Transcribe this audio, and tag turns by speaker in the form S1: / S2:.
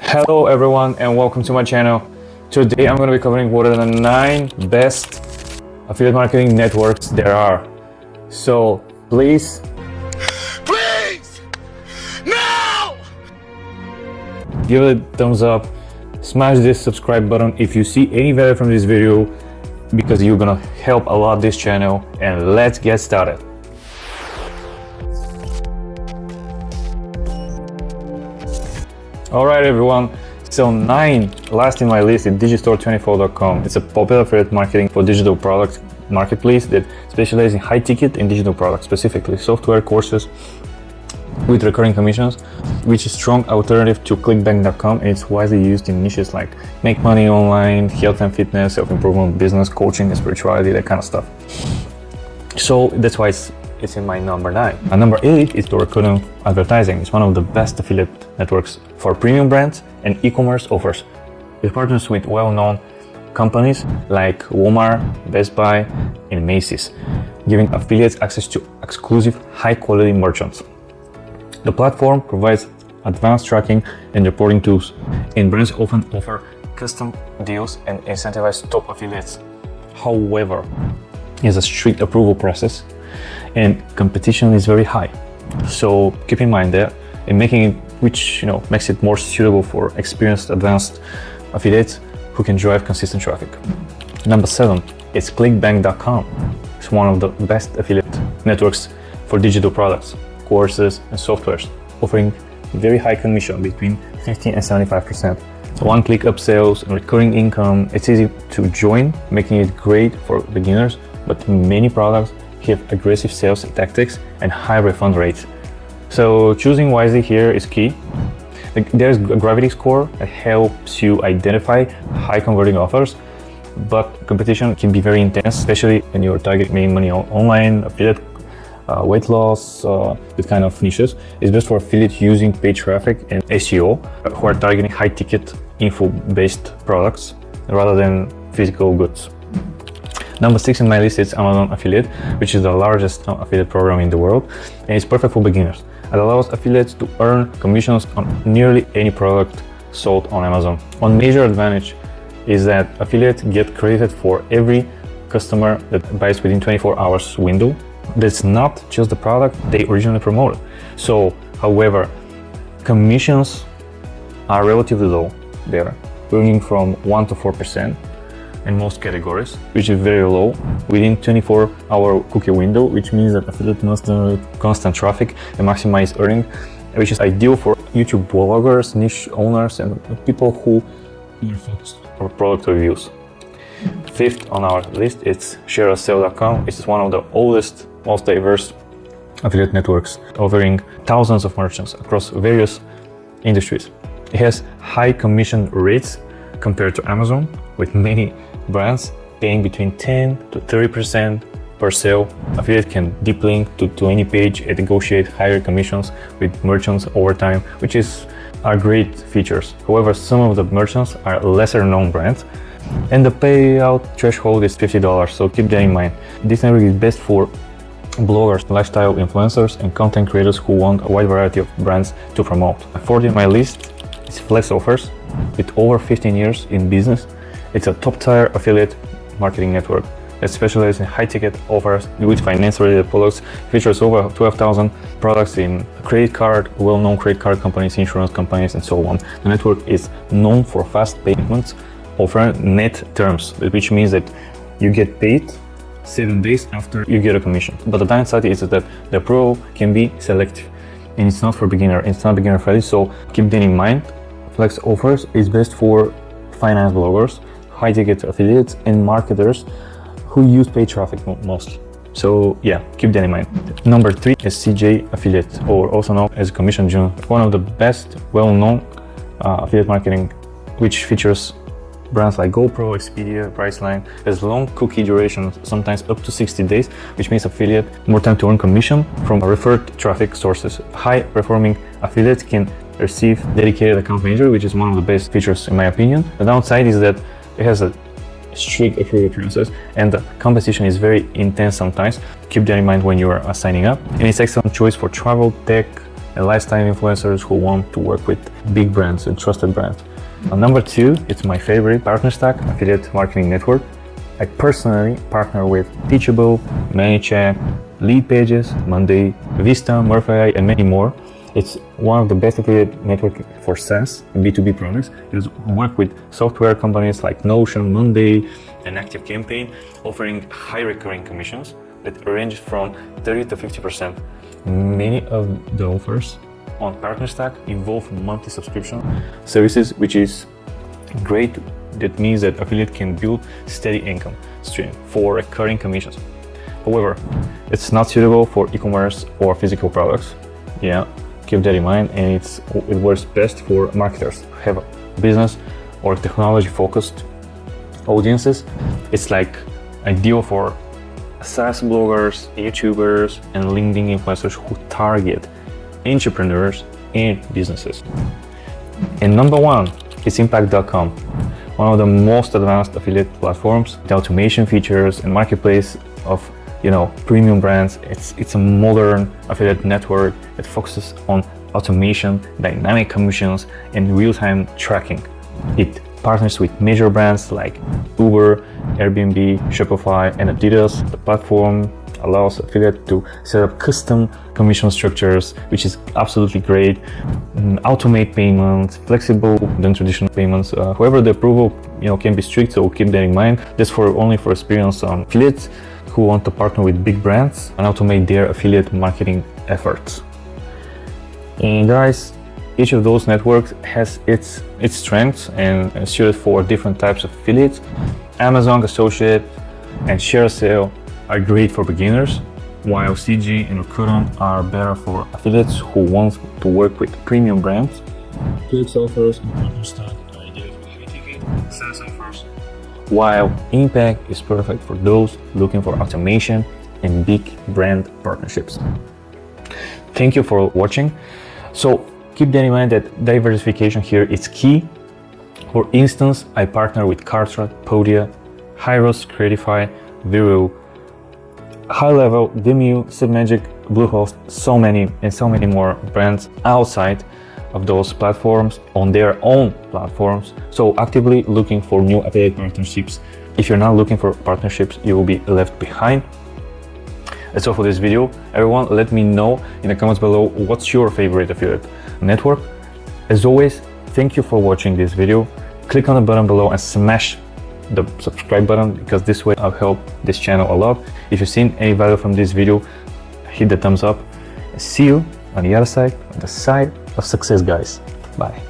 S1: Hello everyone and welcome to my channel. Today I'm going to be covering what are the 9 best affiliate marketing networks there are. So please no! Give it a thumbs up, smash this subscribe button if you see any value from this video, because you're gonna help a lot this channel, and let's get started. Alright everyone, so 9 last in my list is digistore24.com. It's a popular affiliate marketing for digital product marketplace that specializes in high ticket and digital products, specifically software courses with recurring commissions, which is a strong alternative to clickbank.com, and it's widely used in niches like make money online, health and fitness, self-improvement, business, coaching, and spirituality, that kind of stuff. So that's why it's in my number 9. And number 8 is Rakuten Advertising. It's one of the best affiliate networks for premium brands and e-commerce offers. It partners with well-known companies like Walmart, Best Buy, and Macy's, giving affiliates access to exclusive, high-quality merchants. The platform provides advanced tracking and reporting tools, and brands often offer custom deals and incentivize top affiliates. However, there's a strict approval process and competition is very high. So keep in mind that, and making it, which makes it more suitable for experienced, advanced affiliates who can drive consistent traffic. Number 7 is clickbank.com. It's one of the best affiliate networks for digital products, courses, and softwares, offering very high commission between 15 and 75%. One-click upsells and recurring income. It's easy to join, making it great for beginners, but many products have aggressive sales tactics and high refund rates. So choosing wisely here is key. There's a gravity score that helps you identify high converting offers, but competition can be very intense, especially when you're targeting money online, affiliate, weight loss, this kind of niches. It's best for affiliates using paid traffic and SEO who are targeting high ticket info-based products rather than physical goods. Number 6 in my list is Amazon Affiliate, which is the largest affiliate program in the world, and it's perfect for beginners. It allows affiliates to earn commissions on nearly any product sold on Amazon. One major advantage is that affiliates get credited for every customer that buys within 24 hours window. That's not just the product they originally promoted. So, however, commissions are relatively low there, ranging from 1 to 4%. In most categories, which is very low within 24-hour cookie window, which means that affiliate must generate constant traffic and maximize earning, which is ideal for YouTube bloggers, niche owners, and people who are focused on product reviews. 5th on our list is shareasale.com. This is one of the oldest, most diverse affiliate networks, offering thousands of merchants across various industries. It has high commission rates compared to Amazon, with many brands paying between 10 to 30% per sale. Affiliate can deep link to any page and negotiate higher commissions with merchants over time, which are great features. However, some of the merchants are lesser known brands, and the payout threshold is $50, so keep that in mind. This network is best for bloggers, lifestyle influencers, and content creators who want a wide variety of brands to promote. 4th in my list is Flex Offers. With over 15 years in business, it's a top-tier affiliate marketing network that specializes in high-ticket offers with finance-related products. Features over 12,000 products in credit card, well-known credit card companies, insurance companies, and so on. The network is known for fast payments, offering net terms, which means that you get paid 7 days after you get a commission. But the downside is that the approval can be selective, and it's not for beginner. It's not beginner-friendly, so keep that in mind. Flex Offers is best for finance bloggers, high-ticket affiliates, and marketers who use paid traffic mostly. So yeah, keep that in mind. Number 3 is CJ Affiliate, or also known as Commission June, one of the best well-known affiliate marketing, which features brands like GoPro, Expedia, Priceline. Has long cookie duration, sometimes up to 60 days, which means affiliate more time to earn commission from referred traffic sources. High-performing affiliates can receive dedicated account manager, which is one of the best features in my opinion. The downside is that it has a strict approval process and the competition is very intense sometimes. Keep that in mind when you are signing up. And it's excellent choice for travel, tech, and lifestyle influencers who want to work with big brands and trusted brands. Number 2, it's my favorite, PartnerStack Affiliate Marketing Network. I personally partner with Teachable, ManyChat, Lead Pages, Monday, Vista, Murphy, and many more. It's one of the best affiliate networks for SaaS and B2B products. It works with software companies like Notion, Monday, and ActiveCampaign, offering high recurring commissions that range from 30 to 50%. Many of the offers on PartnerStack involve monthly subscription services, which is great. That means that affiliate can build steady income stream for recurring commissions. However, it's not suitable for e-commerce or physical products. Yeah, keep that in mind, and it works best for marketers who have a business or technology-focused audiences. It's like ideal for SaaS bloggers, YouTubers, and LinkedIn influencers who target entrepreneurs and businesses. And number 1 is Impact.com, one of the most advanced affiliate platforms, the automation features and marketplace of premium brands. It's a modern affiliate network that focuses on automation, dynamic commissions, and real-time tracking. It partners with major brands like Uber, Airbnb, Shopify, and Adidas. The platform allows affiliates to set up custom commission structures, which is absolutely great. Automate payments, flexible than traditional payments. However, the approval can be strict, so keep that in mind. That's only for experienced affiliates who want to partner with big brands and automate their affiliate marketing efforts. And guys, each of those networks has its strengths and is suited for different types of affiliates. Amazon Associate and ShareSale are great for beginners, while CG and Rakuten are better for affiliates who want to work with premium brands. Affiliate offers and PartnerStack are ideal for high-ticket SaaS offers, while Impact is perfect for those looking for automation and big brand partnerships. Thank you for watching. So keep that in mind that diversification here is key. For instance, I partner with Cartrat, Podia, Hyros, Creatify, Vero, High Level, Vimeo, Submagic, Bluehost, so many more brands outside of those platforms on their own platforms. So actively looking for new affiliate partnerships. If you're not looking for partnerships, you will be left behind. That's all for this video. Everyone, let me know in the comments below what's your favorite affiliate network. As always, thank you for watching this video. Click on the button below and smash the subscribe button, because this way I'll help this channel a lot. If you've seen any value from this video, hit the thumbs up. See you on the other side, on the side of success, guys. Bye.